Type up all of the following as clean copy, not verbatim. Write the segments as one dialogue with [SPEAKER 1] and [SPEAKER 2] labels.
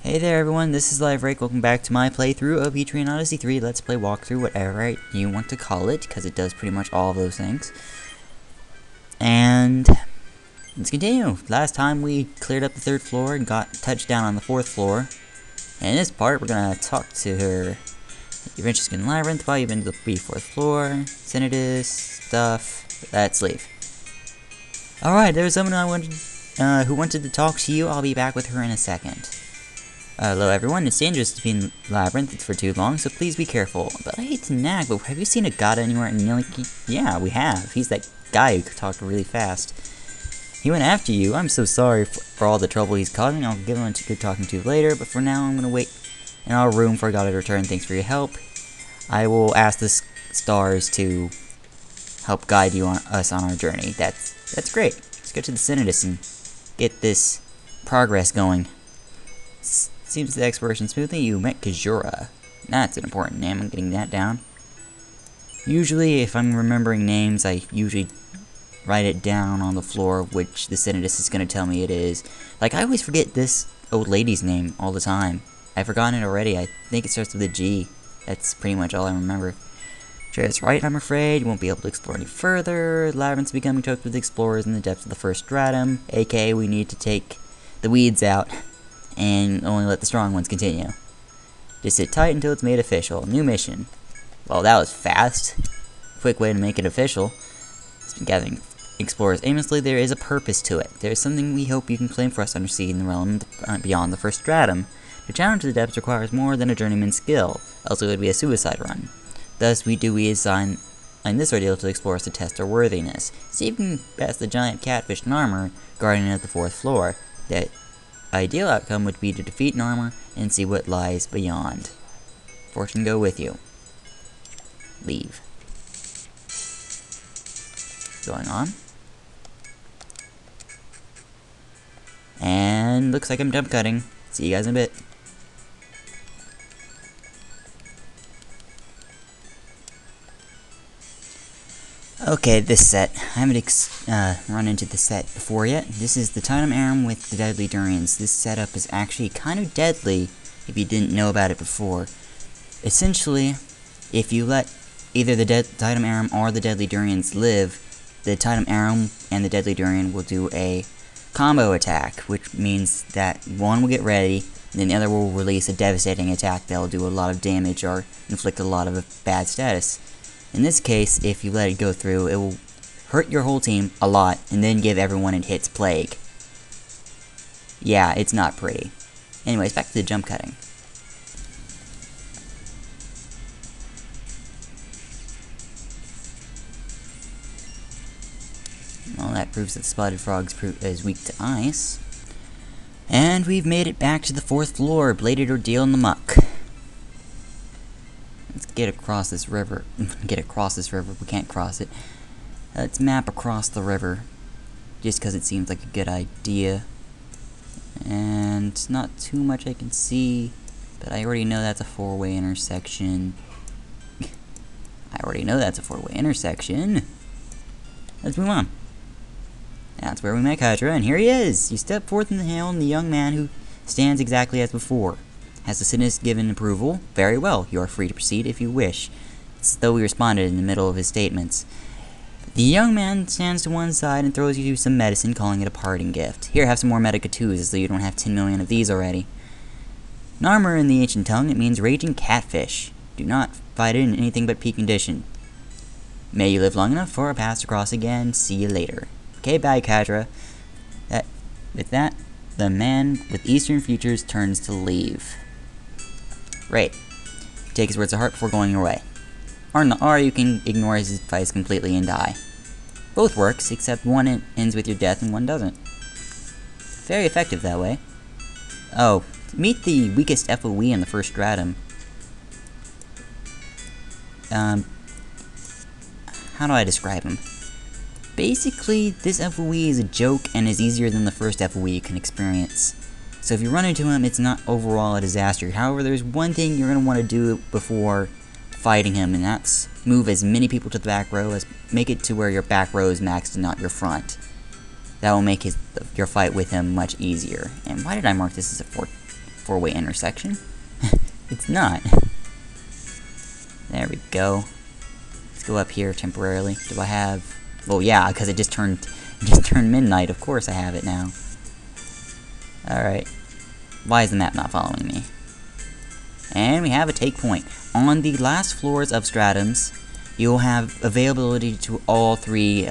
[SPEAKER 1] Hey there everyone, this is Live Rake. Welcome back to my playthrough of Etrian Odyssey 3. Let's play walkthrough, whatever you want to call it, because it does pretty much all of those things. And let's continue. Last time we cleared up the 3rd floor and got touched down on the 4th floor. And in this part, we're going to talk to her. You've interested in Labyrinth, while you've been to the 4th floor, Synodus, stuff. Let's leave. Alright, there's someone who wanted to talk to you. I'll be back with her in a second. Hello everyone, it's dangerous to be in Labyrinth for too long, so please be careful. But I hate to nag, but have you seen a god anywhere in Niliki? Yeah, we have. He's that guy who talked really fast. He went after you. I'm so sorry for all the trouble he's causing. I'll give him a good talking to later, but for now I'm gonna wait in our room for a god to return. Thanks for your help. I will ask the stars to help guide us on our journey. That's great. Let's go to the Synodus and get this progress going. Seems the exploration smoothly. You met Kajura. That's an important name. I'm getting that down. Usually, if I'm remembering names, I usually write it down on the floor, which the Synodus is going to tell me it is. Like, I always forget this old lady's name all the time. I've forgotten it already. I think it starts with a G. That's pretty much all I remember. That's right, I'm afraid. You won't be able to explore any further. Labyrinth's becoming choked with explorers in the depths of the 1st stratum. aka, we need to take the weeds out and only let the strong ones continue. Just sit tight until it's made official. New mission. Well, that was fast. Quick way to make it official. It's been gathering explorers aimlessly. There is a purpose to it. There is something we hope you can claim for us undersea in the realm beyond the 1st stratum. To challenge the depths requires more than a journeyman's skill, else it would be a suicide run. Thus, we assign this ordeal to explorers to test our worthiness. See if you can pass the giant catfish Narmer, guardian at the 4th floor. That ideal outcome would be to defeat Narmer and see what lies beyond. Fortune go with you. Leave. Going on. And looks like I'm jump cutting. See you guys in a bit. Okay, this set. I haven't run into this set before yet. This is the Titan Aram with the Deadly Durians. This setup is actually kind of deadly if you didn't know about it before. Essentially, if you let either the Titan Aram or the Deadly Durians live, the Titan Aram and the Deadly Durian will do a combo attack, which means that one will get ready, and then the other will release a devastating attack that will do a lot of damage or inflict a lot of bad status. In this case, if you let it go through, it will hurt your whole team a lot, and then give everyone it hits plague. Yeah, it's not pretty. Anyways, back to the jump cutting. Well, that proves that Spotted Frog is weak to ice. And we've made it back to the 4th floor, bladed ordeal in the muck. Let's get across this river. We can't cross it. Let's map across the river. Just because it seems like a good idea. And not too much I can see. But I already know that's a 4-way intersection. Let's move on. That's where we met Hydra, and here he is! You step forth in the hail, and the young man who stands exactly as before. Has the Synodus given approval? Very well, you are free to proceed if you wish. It's as though he responded in the middle of his statements. The young man stands to one side and throws you some medicine, calling it a parting gift. Here, have some more Medica 2s, as though you don't have 10 million of these already. Narmer in the ancient tongue, it means raging catfish. Do not fight it in anything but peak condition. May you live long enough for our paths to cross again. See you later. Okay, bye, Kadra. With that, the man with Eastern futures turns to leave. Right. Take his words to heart before going your way. Or you can ignore his advice completely and die. Both works, except one ends with your death and one doesn't. Very effective that way. Oh, meet the weakest FOE in the 1st stratum. How do I describe him? Basically, this FOE is a joke and is easier than the 1st FOE you can experience. So if you run into him, it's not overall a disaster. However, there's one thing you're going to want to do before fighting him, and that's move as many people to the back row as make it to where your back row is maxed and not your front. That will make your fight with him much easier. And why did I mark this as a four-way intersection. It's not. There we go. Let's go up here temporarily. Do I have... Well, yeah, because it just turned midnight. Of course I have it now. Alright. Why is the map not following me? And we have a take point. On the last floors of Stratums, you'll have availability to all three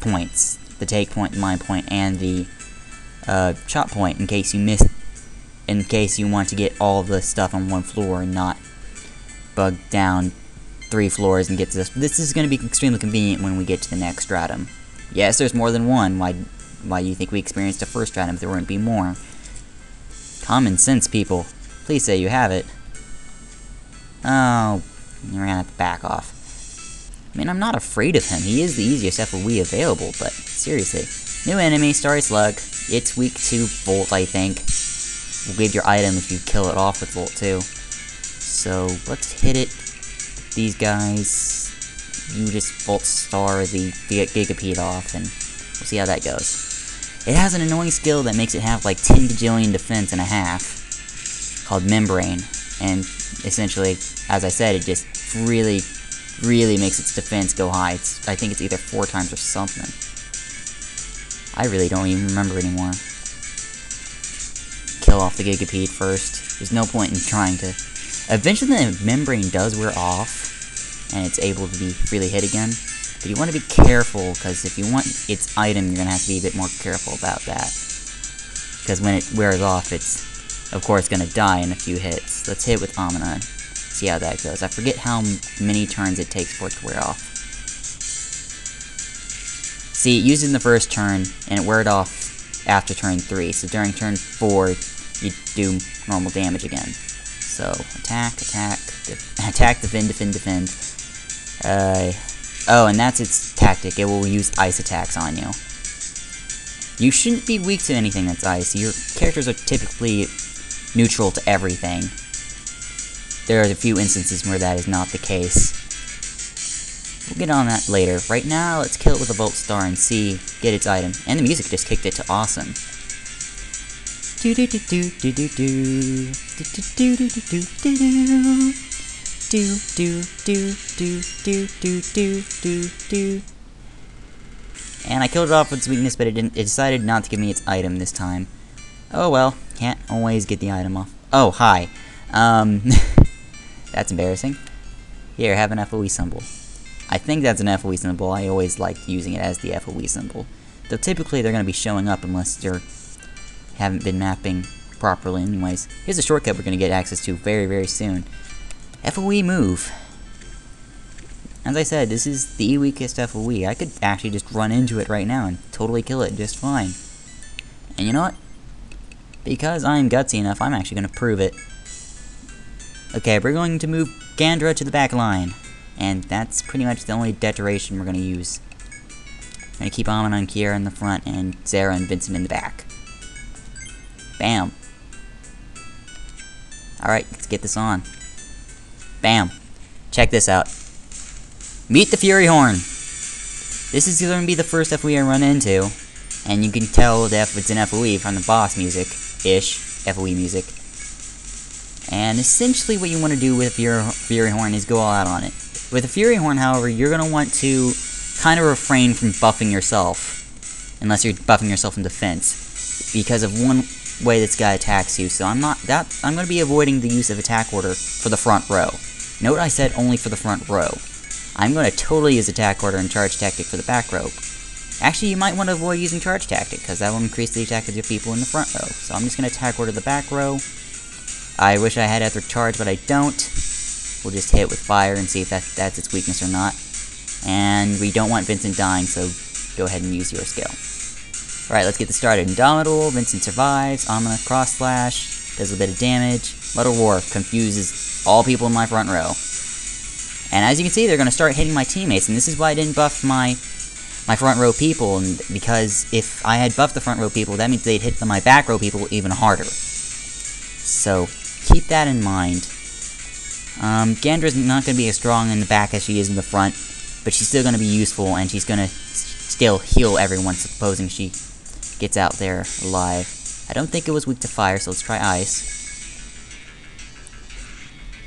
[SPEAKER 1] points. The take point, the mine point, and the chop point, in case you want to get all the stuff on one floor and not bug down 3 floors and get to this. This is going to be extremely convenient when we get to the next stratum. Yes, there's more than one. Why do you think we experienced the first stratum if there wouldn't be more? Common sense, people. Please say you have it. Oh, you're gonna have to back off. I mean, I'm not afraid of him. He is the easiest FOE available, but seriously. New enemy, Starry Slug. It's weak to Volt, I think. Will give your item if you kill it off with Volt, too. So, let's hit it. These guys. You just Volt Star the Gigapede off, and we'll see how that goes. It has an annoying skill that makes it have like 10 gajillion defense and a half. Called Membrane. And essentially, as I said, it just really makes its defense go high. I think it's either 4 times or something. I really don't even remember anymore. Kill off the Gigapede first. There's no point in trying to... Eventually the Membrane does wear off, and it's able to be really hit again. But you want to be careful, because if you want its item, you're going to have to be a bit more careful about that. Because when it wears off, it's, of course, going to die in a few hits. Let's hit it with Amina. See how that goes. I forget how many turns it takes for it to wear off. See, it used it in the first turn, and it wore it off after turn 3. So during turn 4, you do normal damage again. So, attack, defend. Oh, and that's its tactic. It will use ice attacks on you. You shouldn't be weak to anything that's ice. Your characters are typically neutral to everything. There are a few instances where that is not the case. We'll get on that later. Right now, let's kill it with a Volt Star and get its item. And the music just kicked it to awesome. And I killed it off with its weakness, but it decided not to give me its item this time. Oh well, can't always get the item off. Oh, hi. That's embarrassing. Here, have an FOE symbol. I think that's an FOE symbol. I always liked using it as the FOE symbol. Though typically they're going to be showing up unless you haven't been mapping properly anyways. Here's a shortcut we're going to get access to very soon. FOE move. As I said, this is the weakest FOE. I could actually just run into it right now and totally kill it just fine. And you know what? Because I'm gutsy enough, I'm actually going to prove it. Okay, we're going to move Gandra to the back line. And that's pretty much the only deterioration we're going to use. I'm going to keep Amon and Kiera in the front and Zara and Vincent in the back. Bam. Alright, let's get this on. Bam. Check this out. Meet the Fury Horn. This is going to be the first FOE I run into. And you can tell if it's an FOE from the boss music-ish. FOE music. And essentially what you want to do with Fury Horn is go all out on it. With the Fury Horn, however, you're going to want to kind of refrain from buffing yourself. Unless you're buffing yourself in defense. Because of one way this guy attacks you. So I'm going to be avoiding the use of attack order for the front row. Note I said only for the front row. I'm going to totally use attack order and charge tactic for the back row. Actually, you might want to avoid using charge tactic, because that will increase the attack of your people in the front row. So I'm just going to attack order the back row. I wish I had Ether charge, but I don't. We'll just hit with fire and see if that's its weakness or not. And we don't want Vincent dying, so go ahead and use your skill. Alright, let's get this started. Indomitable, Vincent survives, Amina cross slash, does a bit of damage. Muddle War confuses all people in my front row. And as you can see, they're going to start hitting my teammates, and this is why I didn't buff my front row people, and because if I had buffed the front row people, that means they'd hit my back row people even harder. So, keep that in mind. Gandra's not going to be as strong in the back as she is in the front, but she's still going to be useful, and she's going to still heal everyone, supposing she gets out there alive. I don't think it was weak to fire, so let's try ice.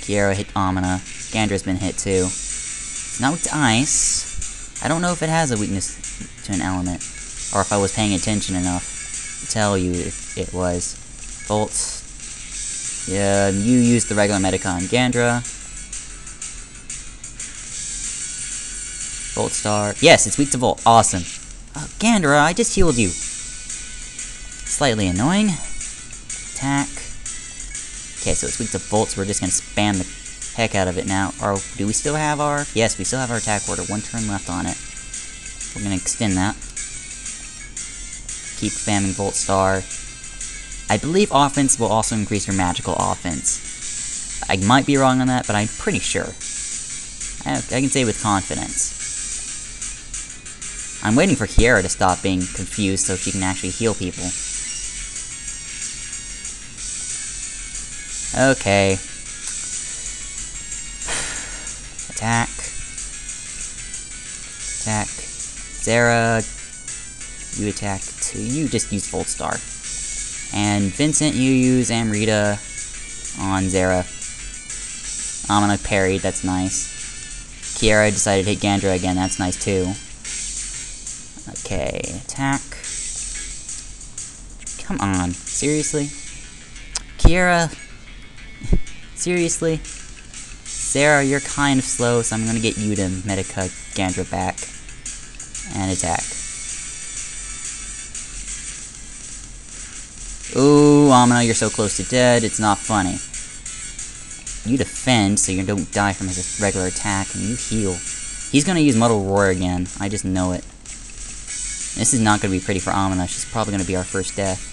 [SPEAKER 1] Kiera hit Amina. Gandra's been hit too. It's not weak to ice. I don't know if it has a weakness to an element, or if I was paying attention enough to tell you if it was. Volt. Yeah, you used the regular Medica on Gandra. Volt Star. Yes, it's weak to Volt. Awesome. Gandra, I just healed you. Slightly annoying. Attack. Okay, so it's weak to Volt, so we're just gonna spam the heck out of it now. Or do we still have our... Yes, we still have our attack order. 1 turn left on it. We're gonna extend that. Keep spamming Volt Star. I believe offense will also increase your magical offense. I might be wrong on that, but I'm pretty sure. I can say with confidence. I'm waiting for Kiera to stop being confused so she can actually heal people. Okay. Attack. Attack. Zara, you attack too. You just use Volt Star. And Vincent, you use Amrita on Zara. Amina parried, that's nice. Kiera decided to hit Gandra again, that's nice too. Okay, attack. Come on, seriously? Kiera? Seriously? Sarah, you're kind of slow, so I'm gonna get you to Medica Gandra back. And attack. Ooh, Amina, you're so close to dead, it's not funny. You defend, so you don't die from his regular attack, and you heal. He's gonna use Muddle Roar again, I just know it. This is not gonna be pretty for Amina, she's probably gonna be our first death.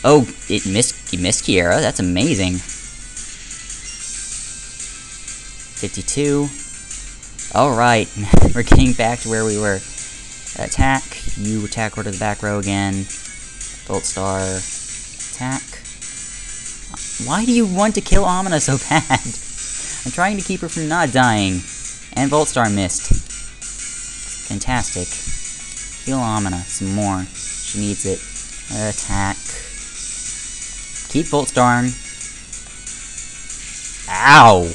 [SPEAKER 1] Oh, you missed Kiera, that's amazing. 52. Alright, we're getting back to where we were. Attack, you attack order the back row again. Volt Star, attack. Why do you want to kill Amina so bad? I'm trying to keep her from not dying. And Volt Star missed. Fantastic. Heal Amina some more. She needs it. Attack. Keep Volt Starring. Ow!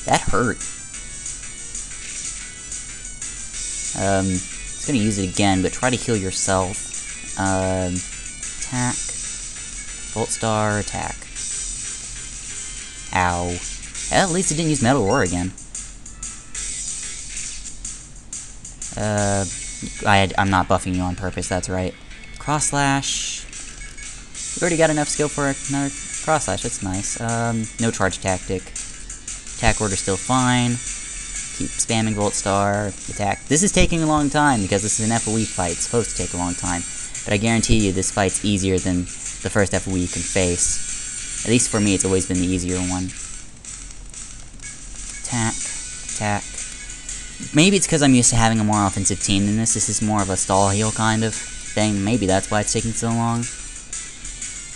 [SPEAKER 1] That hurt. It's gonna use it again, but try to heal yourself. Attack. Volt Star, attack. Ow. At least it didn't use Metal Roar again. I'm not buffing you on purpose, that's right. Cross Slash. We've already got enough skill for another Cross Slash, that's nice. No charge tactic. Attack order still fine. Keep spamming Volt Star. Attack. This is taking a long time because this is an FOE fight. It's supposed to take a long time. But I guarantee you this fight's easier than the first FOE you can face. At least for me, it's always been the easier one. Attack. Attack. Maybe it's because I'm used to having a more offensive team than this. This is more of a stall heal kind of thing. Maybe that's why it's taking so long.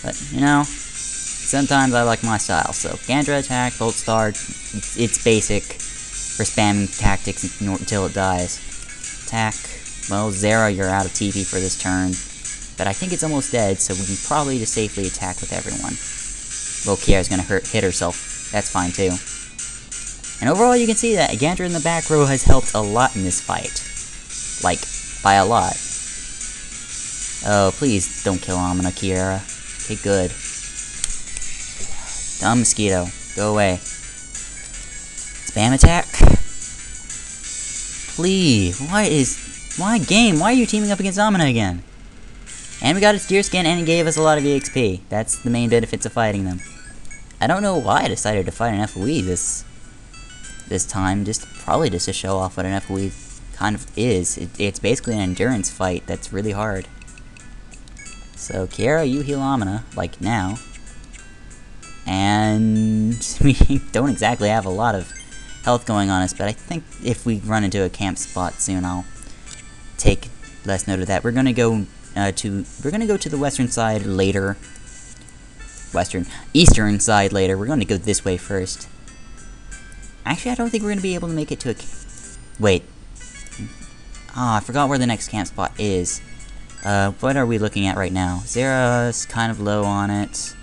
[SPEAKER 1] But, you know, sometimes I like my style. So, Gandra attack, Volt Star, it's basic for spamming tactics until it dies. Attack. Well, Zara, you're out of TP for this turn. But I think it's almost dead, so we can probably just safely attack with everyone. Well, Kiera's gonna hit herself. That's fine, too. And overall, you can see that Gandra in the back row has helped a lot in this fight. Like, by a lot. Oh, please don't kill Amina, Kiera. Okay, good. Dumb mosquito. Go away. Spam attack. Please. Why game? Why are you teaming up against Amina again? And we got its deer skin and it gave us a lot of EXP. That's the main benefits of fighting them. I don't know why I decided to fight an FOE this time. Probably just to show off what an FOE kind of is. It's basically an endurance fight that's really hard. So, Kiera, you heal Amina, like now. And we don't exactly have a lot of health going on us, but I think if we run into a camp spot soon, I'll take less note of that. We're gonna go to the western side later. Eastern side later. We're gonna go this way first. Actually, I don't think we're gonna be able to make it to a. Wait. I forgot where the next camp spot is. What are we looking at right now? Zera's kind of low on it.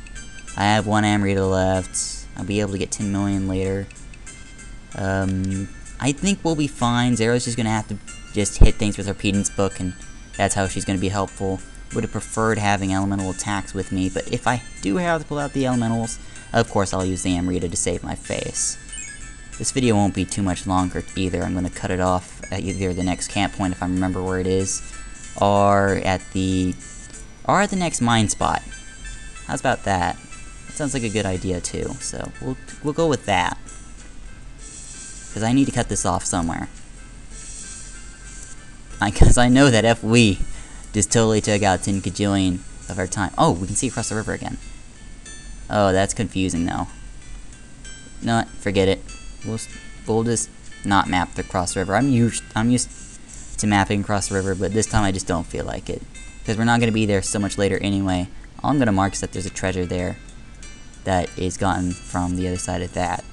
[SPEAKER 1] I have 1 Amrita left. I'll be able to get 10 million later. I think we'll be fine. Zera's just gonna have to just hit things with her Pedant's Book, and that's how she's gonna be helpful. Would have preferred having elemental attacks with me, but if I do have to pull out the elementals, of course I'll use the Amrita to save my face. This video won't be too much longer either. I'm gonna cut it off at either the next camp point, if I remember where it is, or at the next mine spot. How's about that? That sounds like a good idea too. So we'll go with that, because I need to cut this off somewhere. Because I know that if we just totally took out 10 kajillion of our time. Oh, we can see across the river again. Oh, that's confusing though. No, what? Forget it. We'll just not map the cross river. I'm used to mapping across the river, but this time I just don't feel like it, because we're not going to be there so much later anyway. All I'm going to mark is that there's a treasure there that is gotten from the other side of that.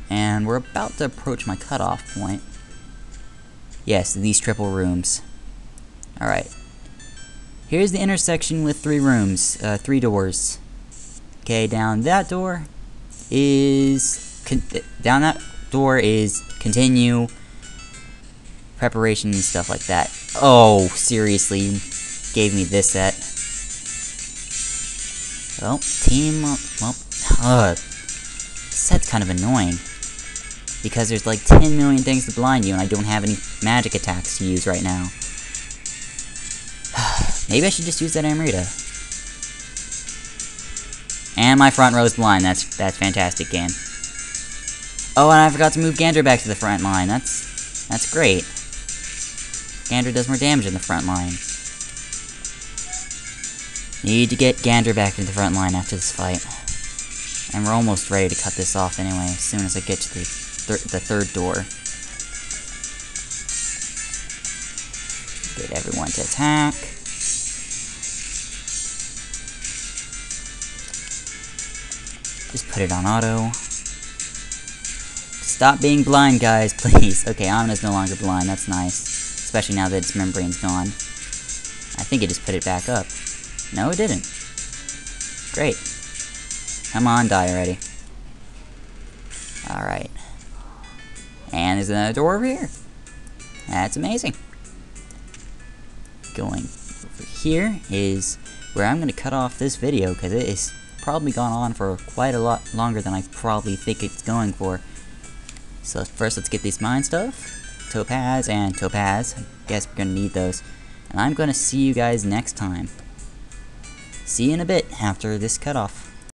[SPEAKER 1] And we're about to approach my cutoff point. Yes, these triple rooms. Alright. Here's the intersection with 3 rooms, 3 doors. Okay, down that door is continue, preparation and stuff like that. Oh, seriously, you gave me this set. Well, this set's kind of annoying, because there's like 10 million things to blind you, and I don't have any magic attacks to use right now. Maybe I should just use that Amrita. And my front row is blind. That's fantastic, game. Oh, and I forgot to move Gandra back to the front line. That's great. Gandra does more damage in the front line. Need to get Gandra back to the front line after this fight. And we're almost ready to cut this off anyway, as soon as I get to the third door. Get everyone to attack. Just put it on auto. Stop being blind, guys, please. Okay, Amina's no longer blind. That's nice. Especially now that its membrane's gone. I think it just put it back up. No, it didn't. Great. Come on, die already. Alright. And there's another door over here. That's amazing. Going over here is where I'm going to cut off this video, because it is probably gone on for quite a lot longer than I probably think it's going for. So first, let's get these mine stuff. Topaz and Topaz. I guess we're going to need those. And I'm going to see you guys next time. See you in a bit after this cutoff.